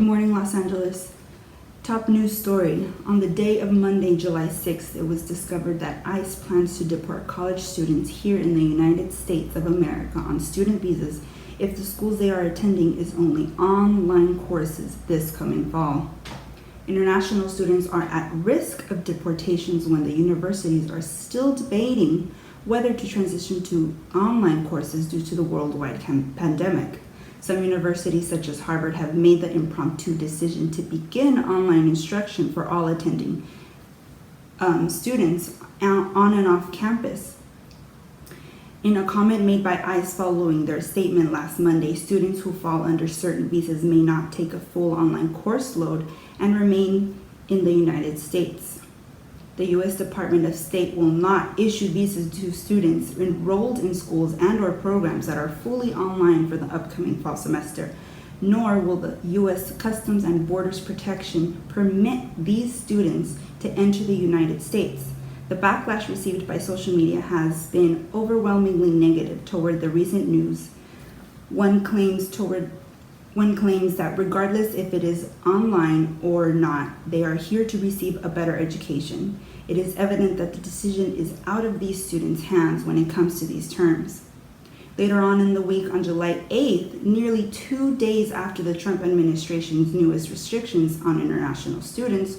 morning, Los Angeles. Top news story. On the day of Monday, July 6th, it was discovered that ICE plans to deport college students here in the United States of America on student visas if the schools they are attending is only online courses this coming fall. International students are at risk of deportations when the universities are still debating whether to transition to online courses due to the worldwide pandemic. Some universities, such as Harvard, have made the impromptu decision to begin online instruction for all attending students on and off campus. In a comment made by ICE following their statement last Monday, students who fall under certain visas may not take a full online course load and remain in the United States. The U.S. Department of State will not issue visas to students enrolled in schools and/or programs that are fully online for the upcoming fall semester, nor will the U.S. Customs and Borders Protection permit these students to enter the United States. The backlash received by social media has been overwhelmingly negative toward the recent news. One claims that regardless if it is online or not, they are here to receive a better education. It is evident that the decision is out of these students' hands when it comes to these terms. Later on in the week, on July 8th, nearly 2 days after the Trump administration's newest restrictions on international students,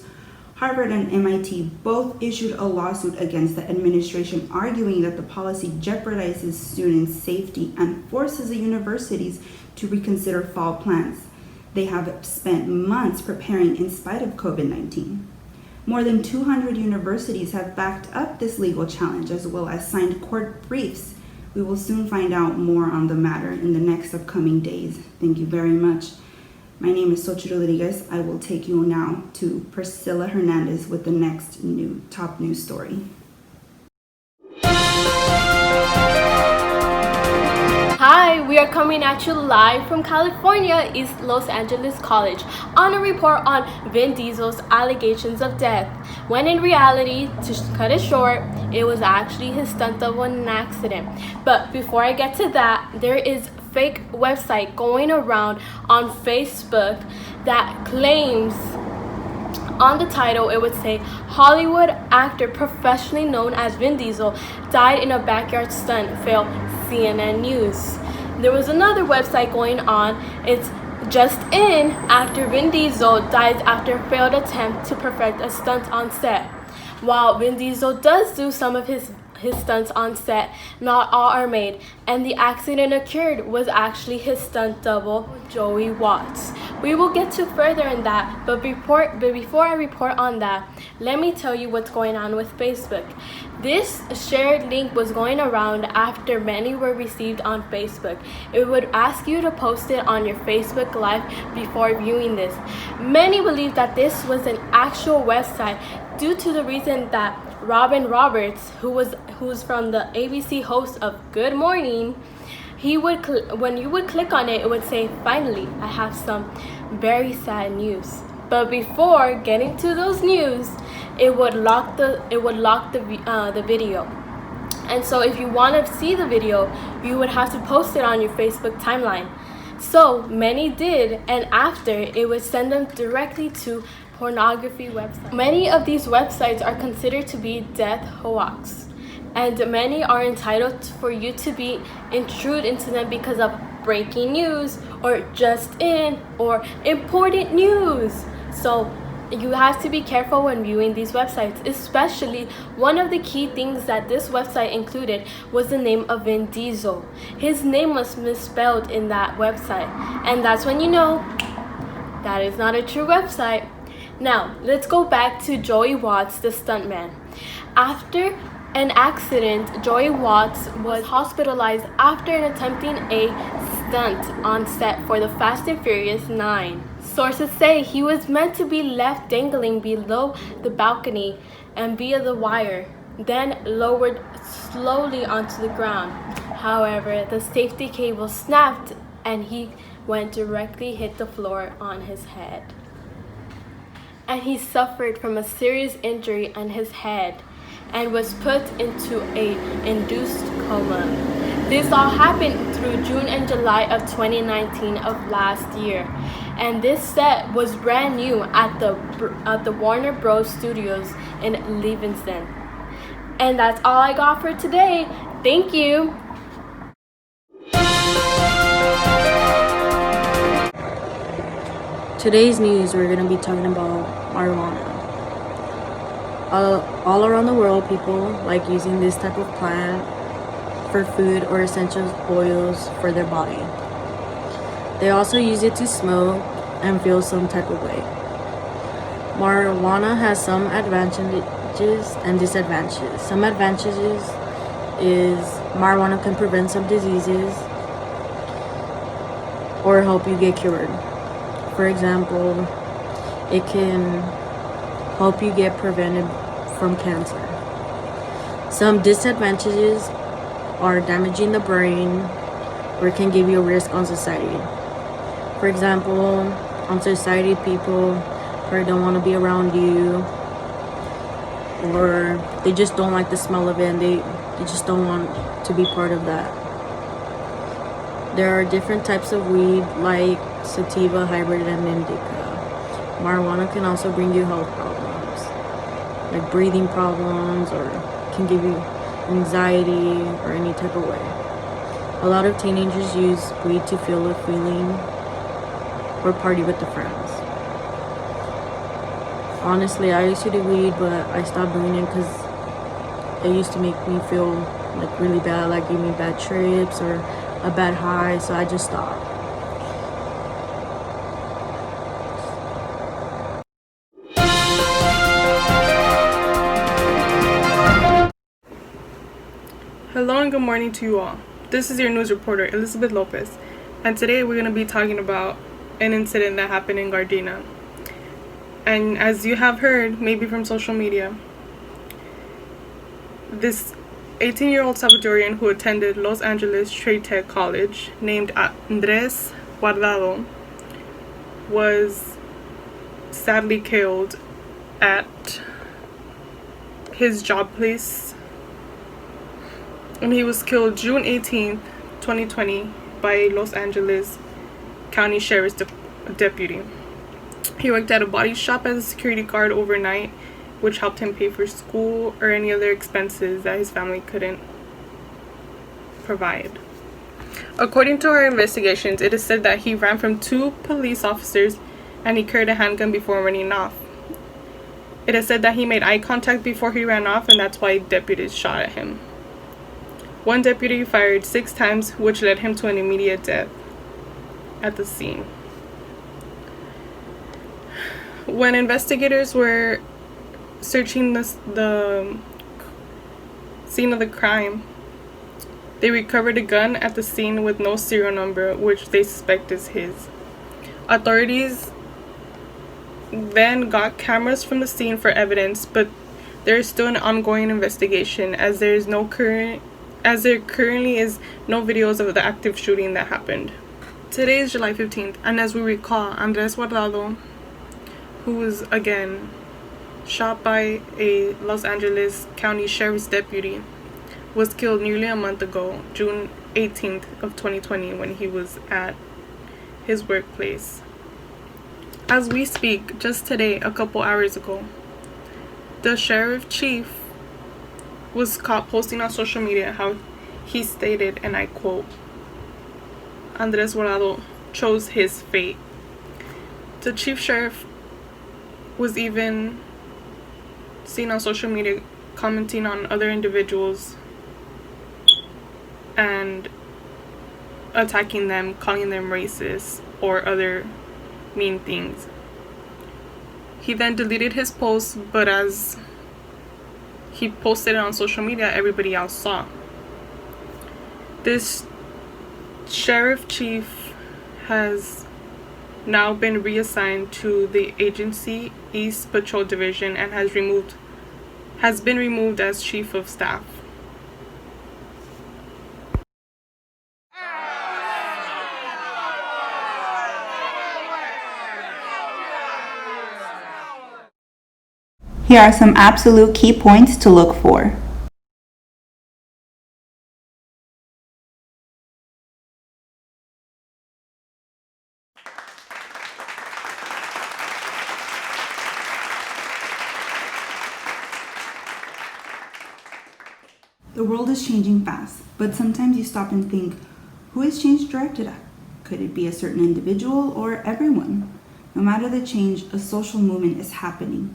Harvard and MIT both issued a lawsuit against the administration, arguing that the policy jeopardizes students' safety and forces the universities to reconsider fall plans. They have spent months preparing in spite of COVID-19. More than 200 universities have backed up this legal challenge as well as signed court briefs. We will soon find out more on the matter in the next upcoming days. Thank you very much. My name is Sociology. I will take you now to Priscilla Hernandez with the next top news story. Hi, we are coming at you live from California, East Los Angeles College, on a report on Vin Diesel's allegations of death, when in reality, to cut it short, it was actually his stunt double in an accident. But before I get to that, there is fake website going around on Facebook that claims on the title it would say Hollywood actor professionally known as Vin Diesel died in a backyard stunt, fail CNN News. There was another website going on, it's just in, actor Vin Diesel dies after a failed attempt to perfect a stunt on set. While Vin Diesel does do some of his stunts on set, not all are made, and the accident occurred was actually his stunt double, Joey Watts. We will get to further in that, but before I report on that, let me tell you what's going on with Facebook. This shared link was going around after many were received on Facebook. It would ask you to post it on your Facebook Live before viewing this. Many believe that this was an actual website due to the reason that Robin Roberts, who's from the ABC host of Good Morning, when you would click on it, it would say, "Finally, I have some very sad news." But before getting to those news, it would lock the video. And so if you want to see the video, you would have to post it on your Facebook timeline. So many did, and after it would send them directly to pornography websites. Many of these websites are considered to be death hoax, and many are entitled for you to be intrude into them because of breaking news or just in or important news. So you have to be careful when viewing these websites, especially one of the key things that this website included was the name of Vin Diesel. His name was misspelled in that website, and that's when you know that is not a true website. Now, let's go back to Joey Watts, the stuntman. After an accident, Joey Watts was hospitalized after attempting a stunt on set for the Fast and Furious 9. Sources say he was meant to be left dangling below the balcony and via the wire, then lowered slowly onto the ground. However, the safety cable snapped and he went directly hit the floor on his head. And he suffered from a serious injury on his head and was put into a induced coma. This all happened through June and July of 2019 of last year. and this set was brand new at the Warner Bros. Studios in Livingston. And that's all I got for today. Thank you. Today's news, we're going to be talking about marijuana. All around the world, people like using this type of plant for food or essential oils for their body. They also use it to smoke and feel some type of way. Marijuana has some advantages and disadvantages. Some advantages is marijuana can prevent some diseases or help you get cured. For example, it can help you get prevented from cancer. Some disadvantages are damaging the brain, or it can give you a risk on society. For example, on society, people probably don't want to be around you, or they just don't like the smell of it, and they just don't want to be part of that. There are different types of weed like sativa, hybrid, and indica. Marijuana can also bring you health problems, like breathing problems, or can give you anxiety or any type of way. A lot of teenagers use weed to feel a feeling or party with the friends. Honestly, I used to do weed, but I stopped doing it because it used to make me feel like really bad, like give me bad trips or a bad high, so I just stopped. Hello and good morning to you all. This is your news reporter, Elizabeth Lopez, and today we're going to be talking about an incident that happened in Gardena. And as you have heard, maybe from social media, this 18-year-old Salvadorian who attended Los Angeles Trade Tech College, named Andres Guardado, was sadly killed at his job place. And he was killed June 18th, 2020 by Los Angeles County Sheriff's deputy. He worked at a body shop as a security guard overnight, which helped him pay for school or any other expenses that his family couldn't provide. According to our investigations, it is said that he ran from 2 police officers and he carried a handgun before running off. It is said that he made eye contact before he ran off, and that's why deputies shot at him. One deputy fired 6 times, which led him to an immediate death at the scene. When investigators were searching the scene of the crime, they recovered a gun at the scene with no serial number, which they suspect is his. Authorities then got cameras from the scene for evidence, but there is still an ongoing investigation as there currently is no videos of the active shooting that happened. Today is July 15th, and as we recall, Andres Guardado, who was again shot by a Los Angeles County Sheriff's deputy, was killed nearly a month ago, June 18th of 2020, when he was at his workplace. As we speak, just today, a couple hours ago, the sheriff chief was caught posting on social media how he stated, and I quote, Andres Guardado chose his fate. The chief sheriff was even seen on social media commenting on other individuals and attacking them, calling them racist or other mean things. He then deleted his post, but as he posted it on social media, everybody else saw. This sheriff chief has now been reassigned to the agency East Patrol Division and has been removed as chief of staff. Here are some absolute key points to look for. The world is changing fast, but sometimes you stop and think, who is change directed at? Could it be a certain individual or everyone? No matter the change, a social movement is happening.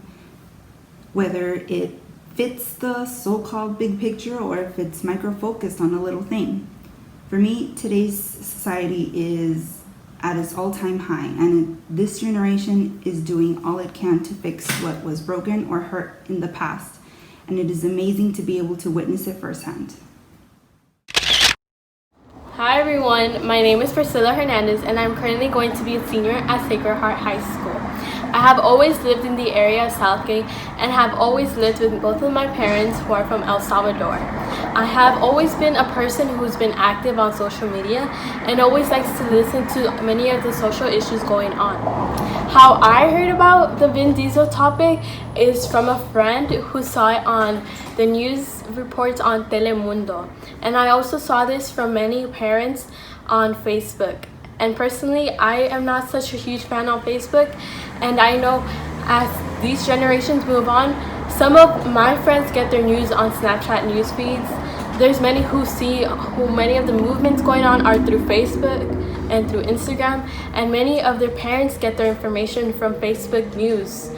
Whether it fits the so-called big picture or if it's micro-focused on a little thing. For me, today's society is at its all-time high, and this generation is doing all it can to fix what was broken or hurt in the past, and it is amazing to be able to witness it firsthand. Hi everyone, my name is Priscilla Hernandez and I'm currently going to be a senior at Sacred Heart High School. I have always lived in the area of Southgate and have always lived with both of my parents who are from El Salvador. I have always been a person who's been active on social media and always likes to listen to many of the social issues going on. How I heard about the Vin Diesel topic is from a friend who saw it on the news reports on Telemundo. And I also saw this from many parents on Facebook. And personally, I am not such a huge fan on Facebook. And I know as these generations move on, some of my friends get their news on Snapchat news feeds. There's many who many of the movements going on are through Facebook and through Instagram. And many of their parents get their information from Facebook news.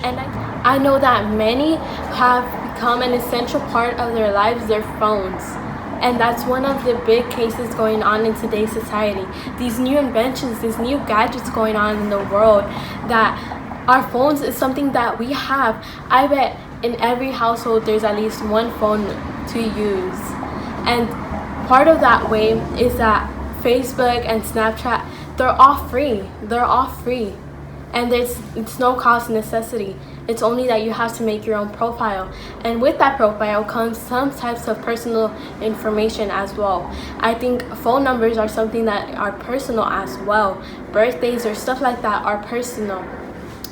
And I know that many have become an essential part of their lives, their phones. And that's one of the big cases going on in today's society. These new inventions, these new gadgets going on in the world, that our phones is something that we have. I bet in every household there's at least one phone to use. And part of that way is that Facebook and Snapchat, they're all free. They're all free. And it's no cost necessity. It's only that you have to make your own profile. And with that profile comes some types of personal information as well. I think phone numbers are something that are personal as well. Birthdays or stuff like that are personal.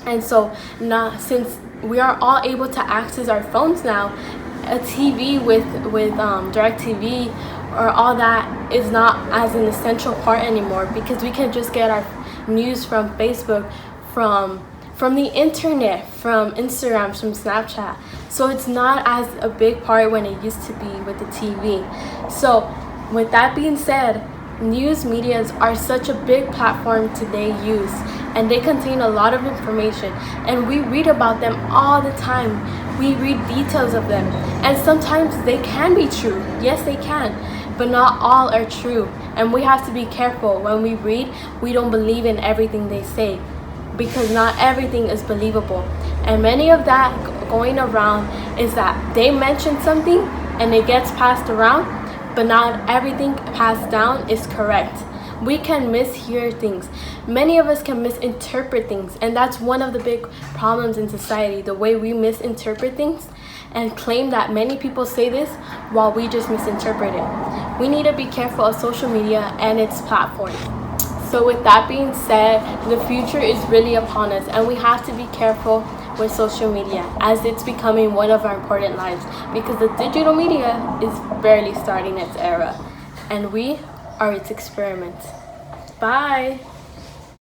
And so now, since we are all able to access our phones now, a TV with DirecTV or all that is not as an essential part anymore, because we can just get our news from Facebook, from the internet, from Instagram, from Snapchat. So it's not as a big part when it used to be with the TV. So with that being said, news medias are such a big platform today use, and they contain a lot of information, and we read about them all the time. We read details of them, and sometimes they can be true. Yes, they can, but not all are true. And we have to be careful when we read. We don't believe in everything they say, because not everything is believable. And many of that going around is that they mention something and it gets passed around, but not everything passed down is correct. We can mishear things. Many of us can misinterpret things, and that's one of the big problems in society, the way we misinterpret things and claim that many people say this while we just misinterpret it. We need to be careful of social media and its platforms. So with that being said, the future is really upon us, and we have to be careful with social media as it's becoming one of our important lives, because the digital media is barely starting its era and we are its experiment. Bye.